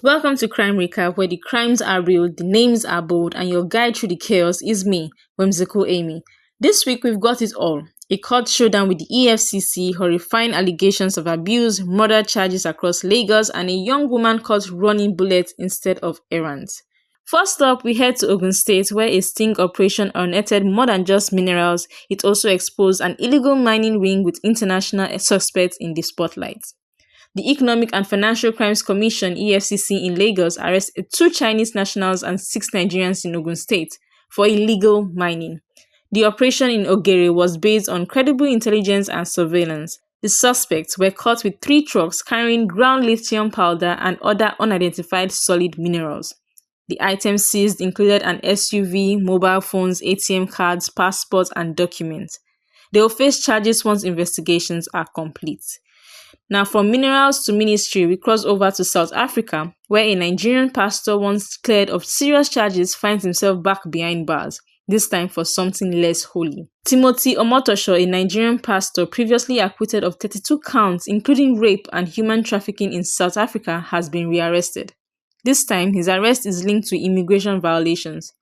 Welcome to Crime Recap, where the crimes are real, the names are bold, and your guide through the chaos is me, Whimsical Amy. This week we've got it all. A court showdown with the EFCC, horrifying allegations of abuse, murder charges across Lagos, and a young woman caught running bullets instead of errands. First up, we head to Ogun State, where a sting operation unearthed more than just minerals. It also exposed an illegal mining ring with international suspects in the spotlight. The Economic and Financial Crimes Commission (EFCC) in Lagos arrested 2 Chinese nationals and 6 Nigerians in Ogun State for illegal mining. The operation in Ogere was based on credible intelligence and surveillance. The suspects were caught with 3 trucks carrying ground lithium powder and other unidentified solid minerals. The items seized included an SUV, mobile phones, ATM cards, passports, and documents. They will face charges once investigations are complete. Now, from minerals to ministry, we cross over to South Africa, where a Nigerian pastor once cleared of serious charges finds himself back behind bars, this time for something less holy. Timothy Omotosho, a Nigerian pastor previously acquitted of 32 counts, including rape and human trafficking in South Africa, has been rearrested. This time, his arrest is linked to immigration violations.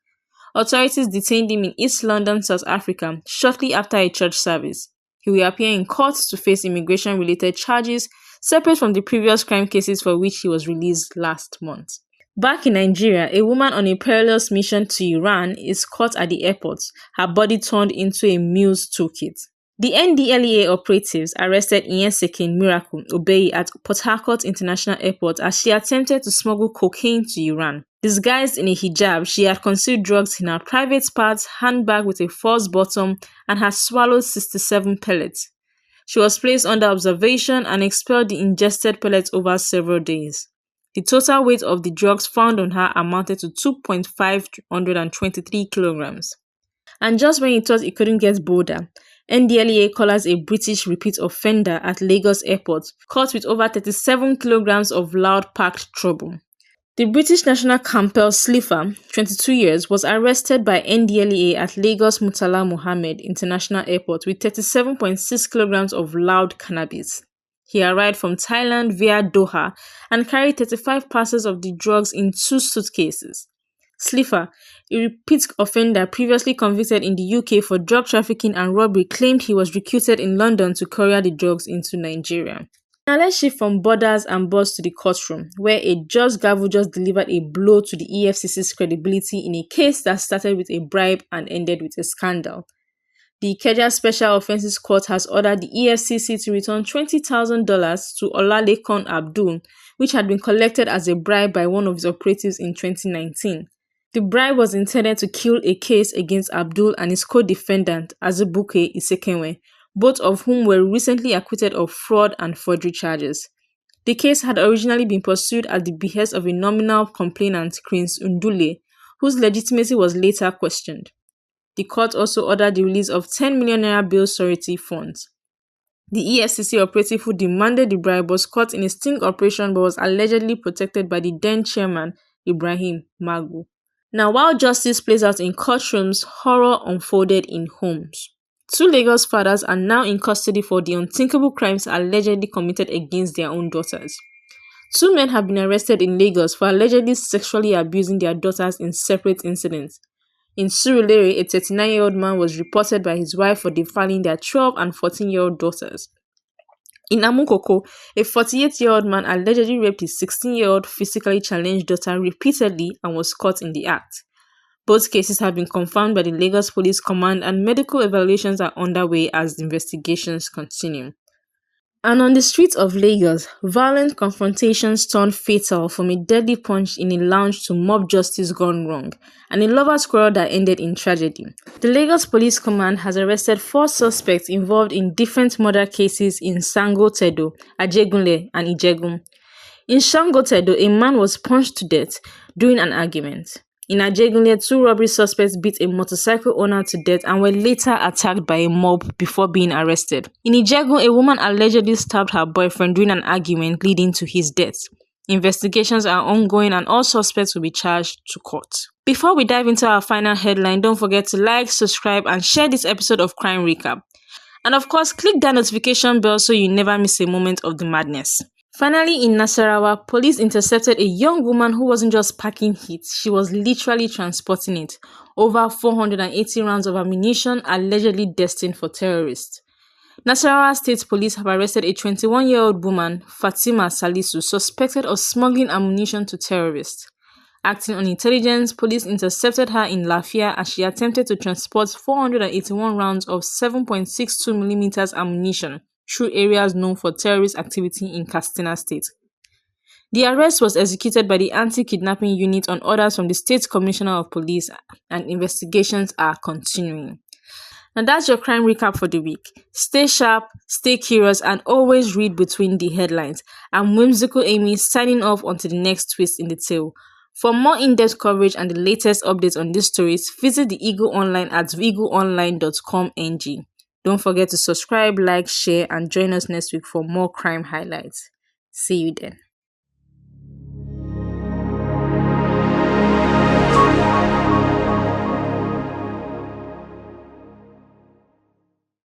Authorities detained him in East London, South Africa, shortly after a church service. He will appear in court to face immigration-related charges, separate from the previous crime cases for which he was released last month. Back in Nigeria, a woman on a perilous mission to Iran is caught at the airport, her body turned into a mule's toolkit. The NDLEA operatives arrested Nyesekin Miracle Obeyi at Port Harcourt International Airport as she attempted to smuggle cocaine to Iran. Disguised in a hijab, she had concealed drugs in her private parts, handbag with a false bottom, and had swallowed 67 pellets. She was placed under observation and expelled the ingested pellets over several days. The total weight of the drugs found on her amounted to 2.523 kilograms. And just when you thought it couldn't get bolder, NDLEA collars a British repeat offender at Lagos Airport, caught with over 37 kilograms of loud-packed trouble. The British national Campbell Slipher, 22 years, was arrested by NDLEA at Lagos Murtala Mohammed International Airport with 37.6 kilograms of loud cannabis. He arrived from Thailand via Doha and carried 35 parcels of the drugs in 2 suitcases. Slipher, a repeat offender previously convicted in the UK for drug trafficking and robbery, claimed he was recruited in London to courier the drugs into Nigeria. Now let's shift from borders and buzz to the courtroom, where a judge gavel just delivered a blow to the EFCC's credibility in a case that started with a bribe and ended with a scandal. The Ikeja Special Offences Court has ordered the EFCC to return $20,000 to Olalekan Abdul, which had been collected as a bribe by one of his operatives in 2019. The bribe was intended to kill a case against Abdul and his co-defendant, Azubuike Isekenwe, both of whom were recently acquitted of fraud and forgery charges. The case had originally been pursued at the behest of a nominal complainant, Prince Ndule, whose legitimacy was later questioned. The court also ordered the release of 10 million naira bail surety funds. The EFCC operative who demanded the bribe was caught in a sting operation but was allegedly protected by the then chairman, Ibrahim Magu. Now, while justice plays out in courtrooms, horror unfolded in homes. 2 Lagos fathers are now in custody for the unthinkable crimes allegedly committed against their own daughters. 2 men have been arrested in Lagos for allegedly sexually abusing their daughters in separate incidents. In Surulere, a 39-year-old man was reported by his wife for defiling their 12 and 14-year-old daughters. In Amukoko, a 48-year-old man allegedly raped his 16-year-old physically challenged daughter repeatedly and was caught in the act. Both cases have been confirmed by the Lagos Police Command and medical evaluations are underway as the investigations continue. And on the streets of Lagos, violent confrontations turned fatal from a deadly punch in a lounge to mob justice gone wrong, and a lover's quarrel that ended in tragedy. The Lagos Police Command has arrested 4 suspects involved in different murder cases in Sango Tedo, Ajegunle, and Ijegun. In Sango Tedo, a man was punched to death during an argument. In Ajegunle, 2 robbery suspects beat a motorcycle owner to death and were later attacked by a mob before being arrested. In Ijegun, a woman allegedly stabbed her boyfriend during an argument leading to his death. Investigations are ongoing and all suspects will be charged to court. Before we dive into our final headline, don't forget to like, subscribe, and share this episode of Crime Recap. And of course, click that notification bell so you never miss a moment of the madness. Finally, in Nasarawa, police intercepted a young woman who wasn't just packing heat, she was literally transporting it. Over 480 rounds of ammunition allegedly destined for terrorists. Nasarawa State Police have arrested a 21-year-old woman, Fatima Salisu, suspected of smuggling ammunition to terrorists. Acting on intelligence, police intercepted her in Lafia as she attempted to transport 481 rounds of 7.62mm ammunition through areas known for terrorist activity in Katsina State. The arrest was executed by the Anti-Kidnapping Unit on orders from the State Commissioner of Police, and investigations are continuing. Now that's your crime recap for the week. Stay sharp, stay curious, and always read between the headlines. I'm Whimsical Amy signing off until the next twist in the tale. For more in-depth coverage and the latest updates on these stories, visit the Eagle Online at eagleonline.com.ng. Don't forget to subscribe, like, share, and join us next week for more crime highlights. See you then.